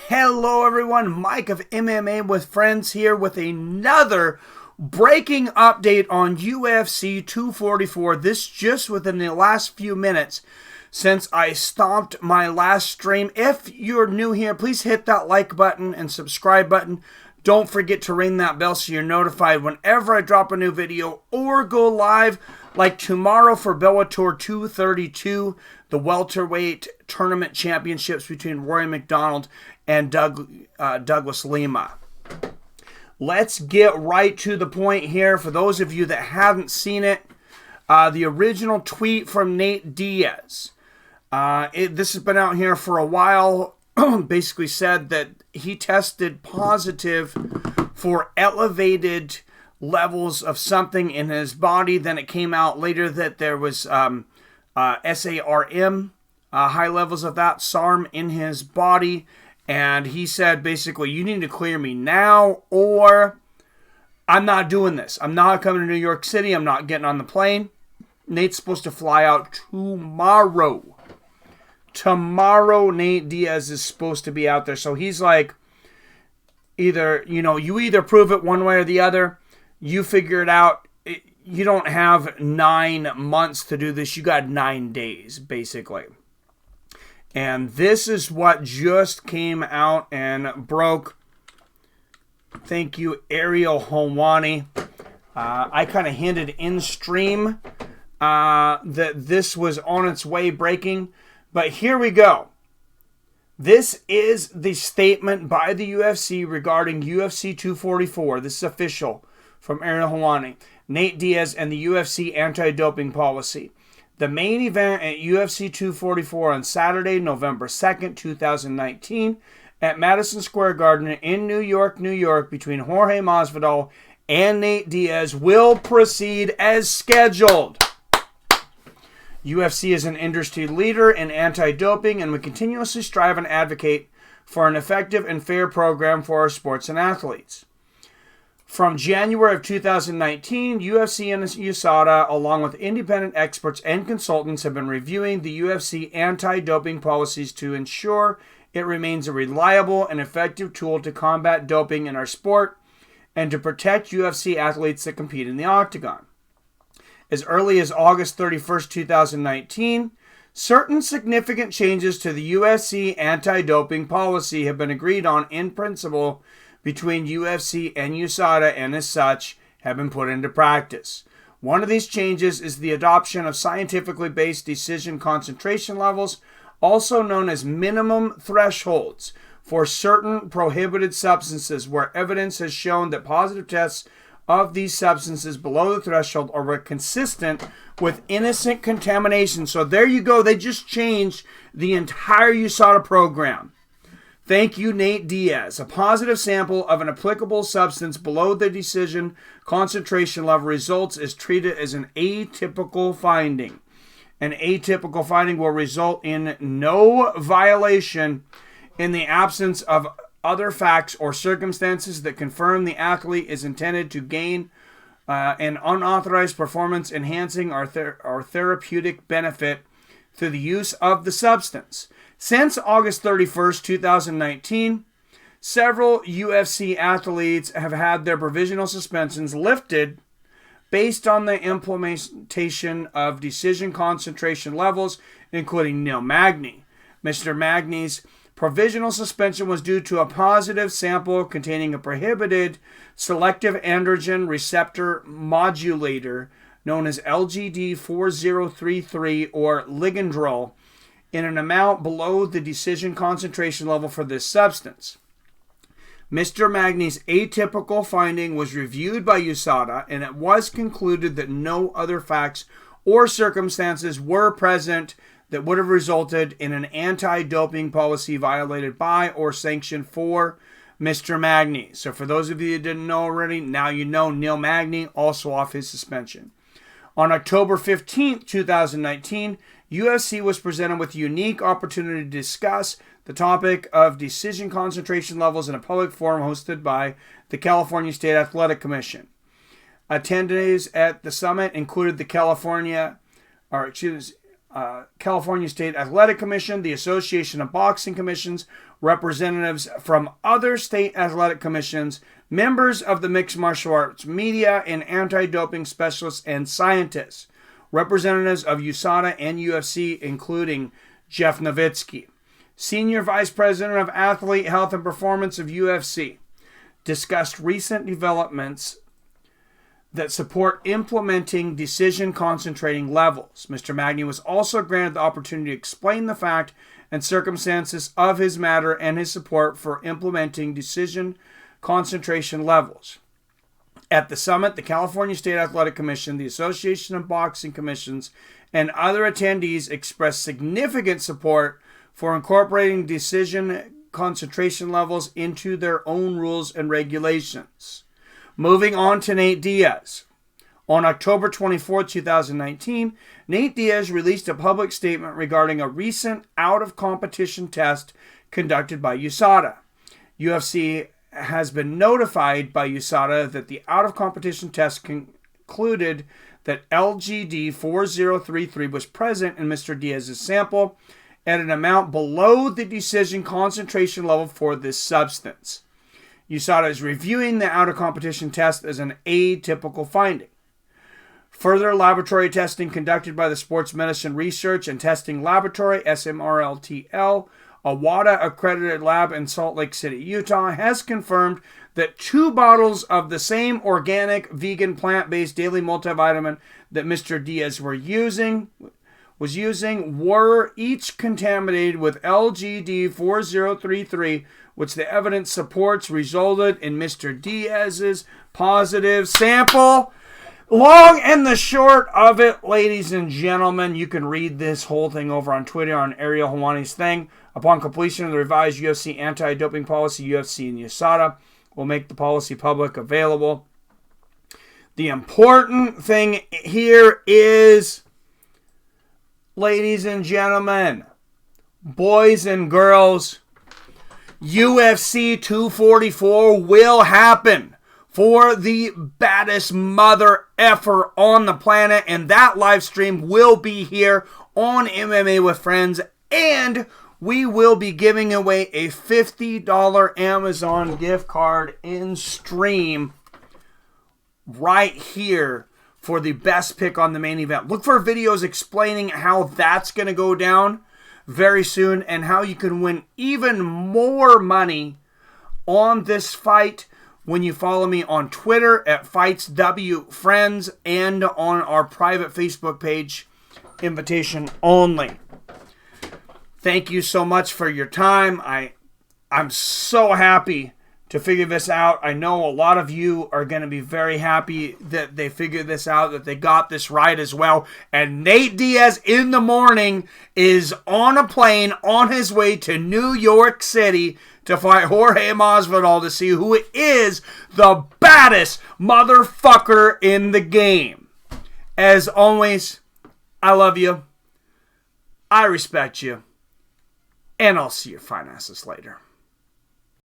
Hello everyone, Mike of MMA with Friends here with another breaking update on UFC 244. This just within the last few minutes since I stopped my last stream. If you're new here, please hit that like button and subscribe button. Don't forget to ring that bell so you're notified whenever I drop a new video or go live, like tomorrow for Bellator 232, the welterweight tournament championships between Rory McDonald and Douglas Lima. Let's get right to the point here. For those of you that haven't seen it, the original tweet from Nate Diaz. This has been out here for a while. Basically said that he tested positive for elevated levels of something in his body. Then it came out later that there was SARM, high levels of that SARM in his body. And he said, basically, you need to clear me now or I'm not doing this. I'm not coming to New York City. I'm not getting on the plane. Nate's supposed to fly out tomorrow. Tomorrow, Nate Diaz is supposed to be out there. So he's like, you either prove it one way or the other. You figure it out. You don't have 9 months to do this. You got 9 days, basically. And this is what just came out and broke. Thank you, Ariel Hawani. I kind of hinted in stream that this was on its way breaking. But here we go. This is the statement by the UFC regarding UFC 244. This is official from Ariel Hawani. Nate Diaz and the UFC anti-doping policy. The main event at UFC 244 on Saturday, November 2nd, 2019 at Madison Square Garden in New York, New York between Jorge Masvidal and Nate Diaz will proceed as scheduled. UFC is an industry leader in anti-doping and we continuously strive and advocate for an effective and fair program for our sports and athletes. From January of 2019, UFC and USADA, along with independent experts and consultants, have been reviewing the UFC anti-doping policies to ensure it remains a reliable and effective tool to combat doping in our sport and to protect UFC athletes that compete in the octagon. As early as August 31st, 2019, certain significant changes to the UFC anti-doping policy have been agreed on in principle between UFC and USADA and as such have been put into practice. One of these changes is the adoption of scientifically based decision concentration levels, also known as minimum thresholds, for certain prohibited substances where evidence has shown that positive tests of these substances below the threshold are consistent with innocent contamination. So there you go. They just changed the entire USADA program. Thank you, Nate Diaz. A positive sample of an applicable substance below the decision concentration level results is treated as an atypical finding. An atypical finding will result in no violation in the absence of other facts or circumstances that confirm the athlete is intended to gain an unauthorized performance enhancing or therapeutic benefit through the use of the substance. Since August 31st, 2019, several UFC athletes have had their provisional suspensions lifted based on the implementation of decision concentration levels, including Neil Magny. Mr. Magny's provisional suspension was due to a positive sample containing a prohibited selective androgen receptor modulator known as LGD4033 or ligandrol in an amount below the decision concentration level for this substance. Mr. Magny's atypical finding was reviewed by USADA and it was concluded that no other facts or circumstances were present that would have resulted in an anti-doping policy violated by or sanctioned for Mr. Magny. So for those of you that didn't know already, now you know. Neil Magny also off his suspension. On October 15th, 2019, UFC was presented with a unique opportunity to discuss the topic of decision concentration levels in a public forum hosted by the California State Athletic Commission. Attendees at the summit included the California State Athletic Commission, the Association of Boxing Commissions, representatives from other state athletic commissions, members of the mixed martial arts media, and anti-doping specialists and scientists, representatives of USADA and UFC, including Jeff Nowitzki. Senior Vice President of Athlete Health and Performance of UFC, discussed recent developments that support implementing decision concentrating levels. Mr. Magny was also granted the opportunity to explain the fact and circumstances of his matter and his support for implementing decision concentration levels. At the summit, the California State Athletic Commission, the Association of Boxing Commissions, and other attendees expressed significant support for incorporating decision concentration levels into their own rules and regulations. Moving on to Nate Diaz. On October 24, 2019, Nate Diaz released a public statement regarding a recent out-of-competition test conducted by USADA. UFC has been notified by USADA that the out-of-competition test concluded that LGD 4033 was present in Mr. Diaz's sample at an amount below the decision concentration level for this substance. USADA is reviewing the out-of-competition test as an atypical finding. Further laboratory testing conducted by the Sports Medicine Research and Testing Laboratory, SMRLTL, a WADA-accredited lab in Salt Lake City, Utah, has confirmed that 2 bottles of the same organic, vegan, plant-based daily multivitamin that Mr. Diaz was using were each contaminated with LGD 4033, which the evidence supports resulted in Mr. Diaz's positive sample. Long and the short of it, ladies and gentlemen, you can read this whole thing over on Twitter on Ariel Helwani's thing. Upon completion of the revised UFC anti-doping policy, UFC and USADA will make the policy public available. The important thing here is, ladies and gentlemen, boys and girls, UFC 244 will happen for the baddest mother effer on the planet, and that live stream will be here on MMA with Friends, and we will be giving away a $50 Amazon gift card in stream right here for the best pick on the main event. Look for videos explaining how that's going to go down very soon and how you can win even more money on this fight when you follow me on Twitter at FightsWFriends and on our private Facebook page, Invitation Only. Thank you so much for your time. I'm so happy to figure this out. I know a lot of you are going to be very happy that they figured this out, that they got this right as well. And Nate Diaz in the morning is on a plane on his way to New York City to fight Jorge Masvidal to see who is the baddest motherfucker in the game. As always, I love you. I respect you. And I'll see your fine asses later.